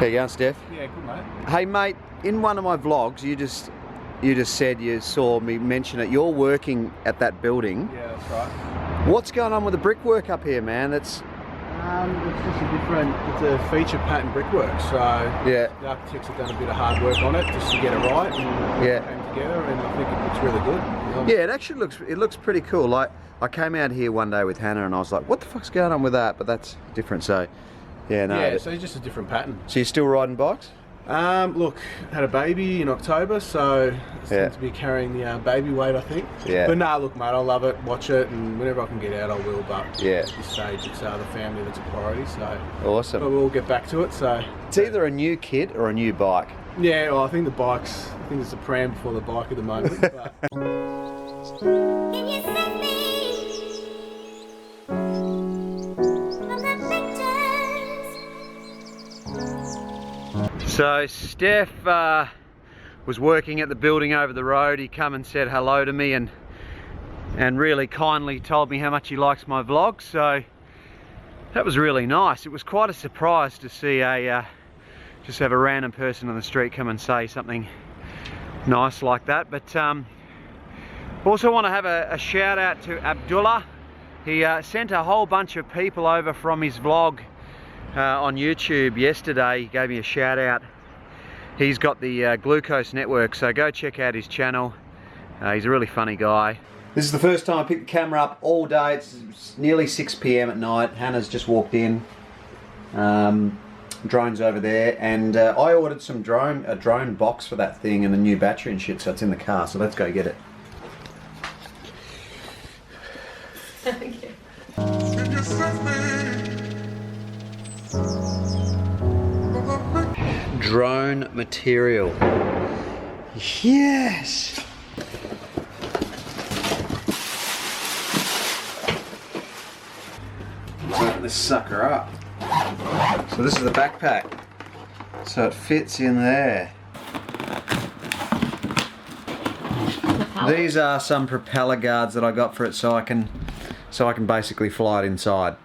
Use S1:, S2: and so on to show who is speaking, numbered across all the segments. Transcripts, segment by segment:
S1: How you going, Steph?
S2: Yeah, good mate.
S1: Hey mate, in one of my vlogs you just said you saw me mention it. You're working at that building.
S2: Yeah, that's right.
S1: What's going on with the brickwork up here, man?
S2: It's just a different, it's a feature pattern brickwork, so
S1: yeah,
S2: the architects have done a bit of hard work on it just to get it right, and
S1: yeah,
S2: came together, and I think it looks really good.
S1: Yeah, it actually looks pretty cool. Like, I came out here one day with Hannah and I was like, what the fuck's going on with that? But that's different, so yeah, no.
S2: Yeah, so it's just a different pattern.
S1: So you're still riding bikes?
S2: Look, had a baby in October, so it's going to be carrying the baby weight, I think.
S1: Yeah.
S2: But nah, look mate, I love it, watch it, and whenever I can get out I will, but
S1: yeah,
S2: at this stage it's the family that's a priority, so
S1: awesome.
S2: But we'll get back to it, so.
S1: It's either a new kit or a new bike.
S2: Yeah, well, I think it's a pram before the bike at the moment. But.
S1: So Steph was working at the building over the road. He come and said hello to me and really kindly told me how much he likes my vlog. So that was really nice. It was quite a surprise to see just have a random person on the street come and say something nice like that. But also want to have a shout out to Abdullah. He sent a whole bunch of people over from his vlog on YouTube yesterday. He gave me a shout out. He's got the Glucose Network, so go check out his channel. He's a really funny guy. This is the first time I picked the camera up all day. It's nearly 6 PM at night. Hannah's just walked in. Drone's over there, and I ordered a drone box for that thing and a new battery and shit, so it's in the car, so let's go get it.
S3: Okay.
S1: Drone material. Yes! Open this sucker up. So this is the backpack. So it fits in there. These are some propeller guards that I got for it so I can basically fly it inside.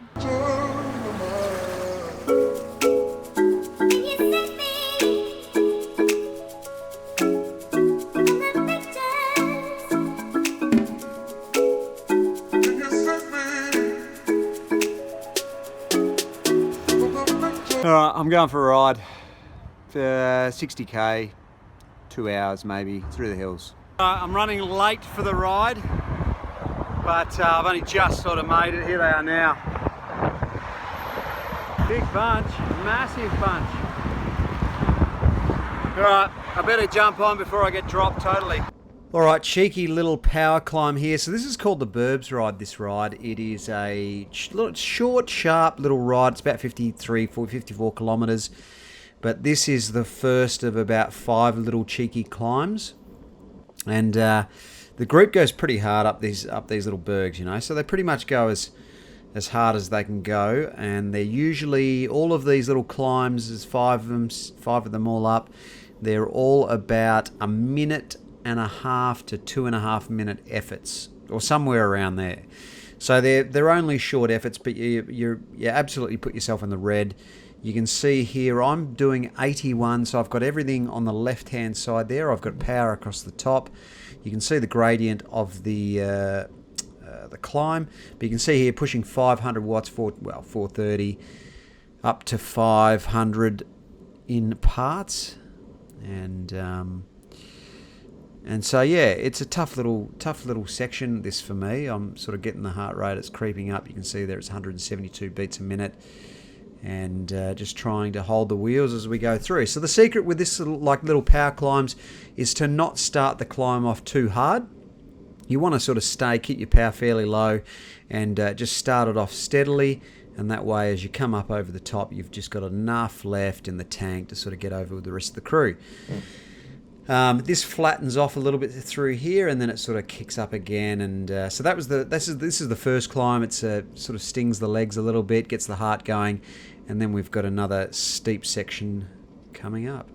S1: Alright, I'm going for a ride. 60k, 2 hours maybe, through the hills. I'm running late for the ride, but I've only just sort of made it. Here they are now. Big bunch, massive bunch. Alright, I better jump on before I get dropped totally. Alright, cheeky little power climb here. So this is called the Burbs ride, this ride. It is a short, sharp little ride. It's about 54 kilometres. But this is the first of about 5 little cheeky climbs. And the group goes pretty hard up these little bergs, you know. So they pretty much go as hard as they can go. And they're usually, all of these little climbs, there's 5 of them all up. They're all about 1.5 minutes to 2.5 minute efforts, or somewhere around there. So they're only short efforts, but you absolutely put yourself in the red. You can see here I'm doing 81, so I've got everything on the left hand side there. I've got power across the top. You can see the gradient of the climb, but you can see here pushing 500 watts, 430 up to 500 in parts, and so yeah, it's a tough little section this for me. I'm sort of getting the heart rate, it's creeping up. You can see there it's 172 beats a minute, and just trying to hold the wheels as we go through. So the secret with this little power climbs is to not start the climb off too hard. You want to sort of keep your power fairly low, and just start it off steadily, and that way as you come up over the top you've just got enough left in the tank to sort of get over with the rest of the crew. This flattens off a little bit through here, and then it sort of kicks up again. And so this is the first climb. It's sort of stings the legs a little bit, gets the heart going, and then we've got another steep section coming up.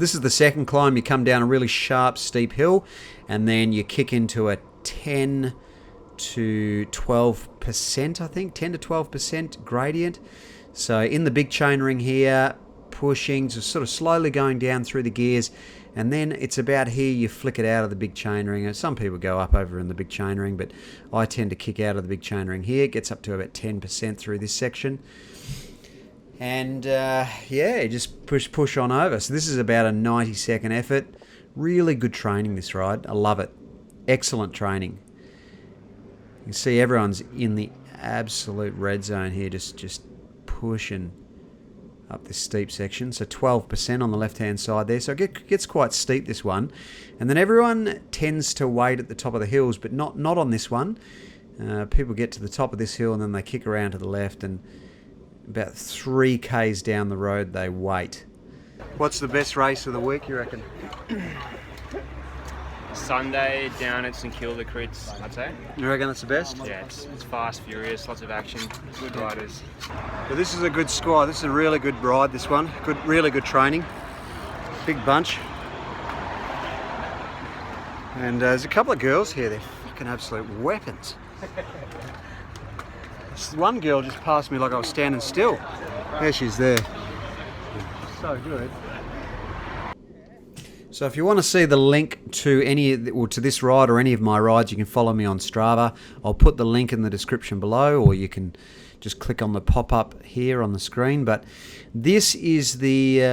S1: this is the second climb. You come down a really sharp, steep hill, and then you kick into a 10 to 12%, I think, 10 to 12% gradient. So in the big chain ring here, pushing, just sort of slowly going down through the gears, and then it's about here you flick it out of the big chain ring. Some people go up over in the big chain ring, but I tend to kick out of the big chain ring here. It gets up to about 10% through this section. And yeah, just push on over. So this is about a 90-second effort. Really good training, this ride. I love it. Excellent training. You can see everyone's in the absolute red zone here, just pushing up this steep section. So 12% on the left-hand side there. So it gets quite steep, this one. And then everyone tends to wait at the top of the hills, but not on this one. People get to the top of this hill and then they kick around to the left, and about 3 Ks down the road they wait. What's the best race of the week, you reckon?
S4: Sunday down at St Kilda Crits, I'd say.
S1: You reckon that's the best?
S4: Yeah, it's fast, furious, lots of action, good riders.
S1: Well, this is a good squad. This is a really good ride, this one. Really good training. Big bunch. And there's a couple of girls here. They're fucking absolute weapons. This one girl just passed me like I was standing still. There she's there. So good. So if you want to see the link to to this ride or any of my rides, you can follow me on Strava. I'll put the link in the description below, or you can just click on the pop-up here on the screen. But this is the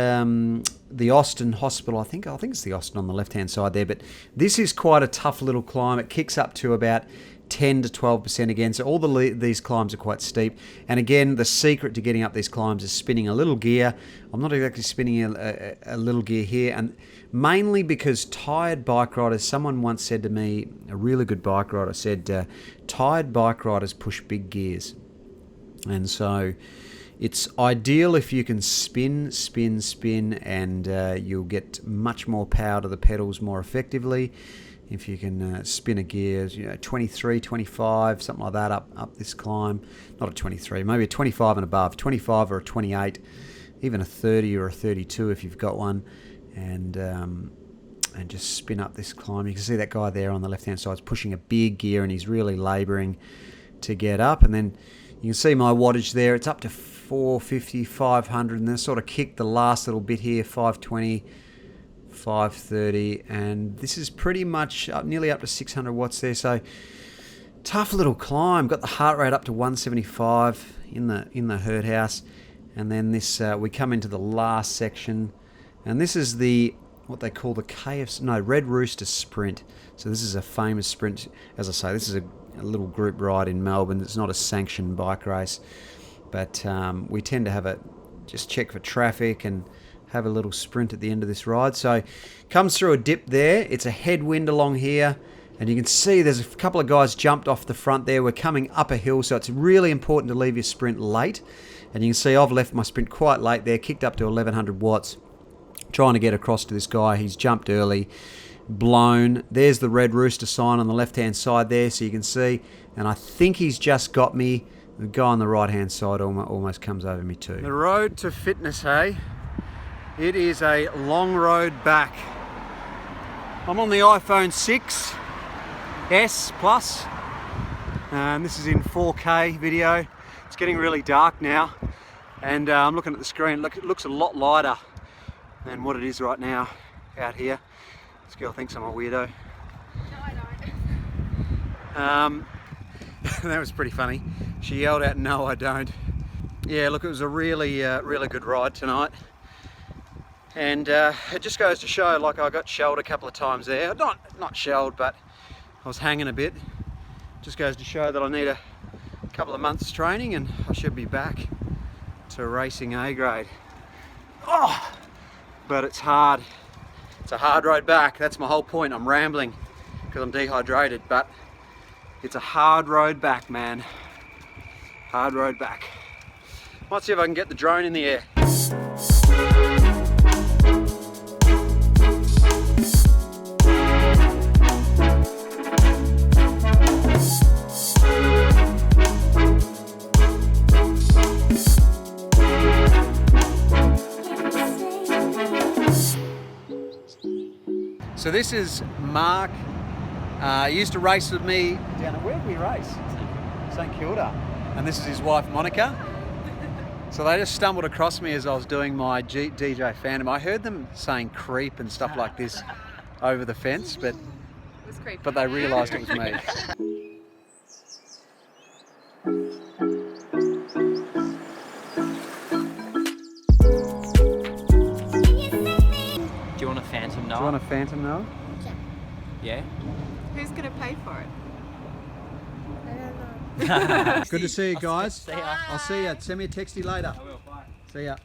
S1: Austin Hospital. I think it's the Austin on the left-hand side there. But this is quite a tough little climb. It kicks up to about 10 to 12% again. So all these climbs are quite steep. And again, the secret to getting up these climbs is spinning a little gear. I'm not exactly spinning a little gear here, and mainly because tired bike riders, someone once said to me, a really good bike rider said, tired bike riders push big gears. And so it's ideal if you can spin, and you'll get much more power to the pedals more effectively. If you can spin a gear, 23, 25, something like that up this climb. Not a 23, maybe a 25 and above. 25 or a 28, even a 30 or a 32 if you've got one. And just spin up this climb. You can see that guy there on the left-hand side is pushing a big gear, and he's really labouring to get up. And then you can see my wattage there. It's up to 450, 500, and then sort of kick the last little bit here, 520. 530, and this is pretty much nearly up to 600 watts there. So tough little climb. Got the heart rate up to 175 in the herd house, and then this we come into the last section, and this is what they call the Red Rooster Sprint. So this is a famous sprint. As I say, this is a little group ride in Melbourne. It's not a sanctioned bike race, but we tend to have just check for traffic and have a little sprint at the end of this ride. So comes through a dip there. It's a headwind along here, and you can see there's a couple of guys jumped off the front there. We're coming up a hill, so it's really important to leave your sprint late. And you can see I've left my sprint quite late there, kicked up to 1100 watts, trying to get across to this guy. He's jumped early, blown. There's the Red Rooster sign on the left-hand side there, so you can see. And I think he's just got me. The guy on the right-hand side almost comes over me too. The road to fitness, hey? It is a long road back. I'm on the iPhone 6S Plus, and this is in 4K video. It's getting really dark now, and I'm looking at the screen. Look, it looks a lot lighter than what it is right now out here. This girl thinks I'm a weirdo.
S3: No, I don't.
S1: That was pretty funny. She yelled out, "No, I don't." Yeah, look, it was a really good ride tonight. And it just goes to show, like, I got shelled a couple of times there. Not shelled, but I was hanging a bit. Just goes to show that I need a couple of months training, and I should be back to racing A grade. Oh, but it's hard. It's a hard road back. That's my whole point. I'm rambling because I'm dehydrated, but it's a hard road back, man. Hard road back. Might see if I can get the drone in the air. So this is Mark. He used to race with me down at, where did we race? St Kilda. And this is his wife Monica. So they just stumbled across me as I was doing my DJ Phantom. I heard them saying creep and stuff like this over the fence, but they realised it was me.
S5: Do you want a Phantom, Noah?
S1: Do you want a Phantom, Noah?
S5: Yeah?
S3: Who's going to pay for it?
S1: Good to see you guys.
S5: See ya.
S1: I'll see you. Send me a texty later.
S5: I will, bye.
S1: See ya.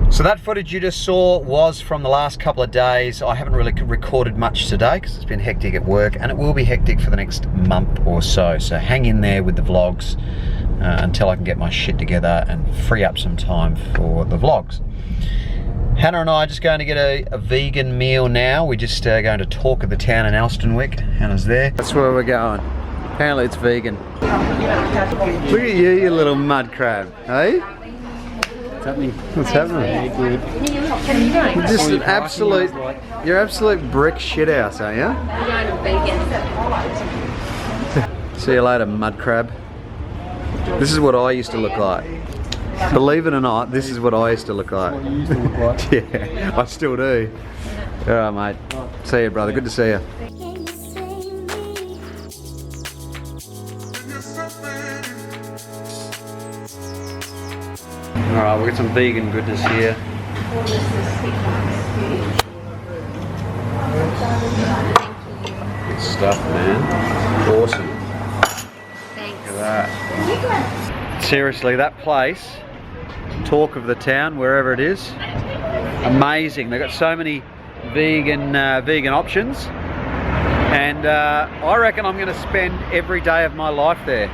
S1: So that footage you just saw was from the last couple of days. I haven't really recorded much today because it's been hectic at work, and it will be hectic for the next month or so. So hang in there with the vlogs until I can get my shit together and free up some time for the vlogs. Hannah and I are just going to get a vegan meal now. We're just going to talk of the town in Elstonwick. Hannah's there. That's where we're going. Apparently it's vegan. Look at you little mud crab, hey? What's happening? You're just an absolute, you're absolute brick shithouse, aren't you? See you later, mud crab. This is what I used to look like. Believe it or not, this is what I used to look like. Yeah, I still do. Alright, mate. See you, brother. Good to see you. Alright, we've got some vegan goodness here. Good stuff, man. Awesome.
S3: Thanks.
S1: Look at that. Seriously, that place, talk of the town, wherever it is, amazing. They've got so many vegan options, and I reckon I'm going to spend every day of my life there.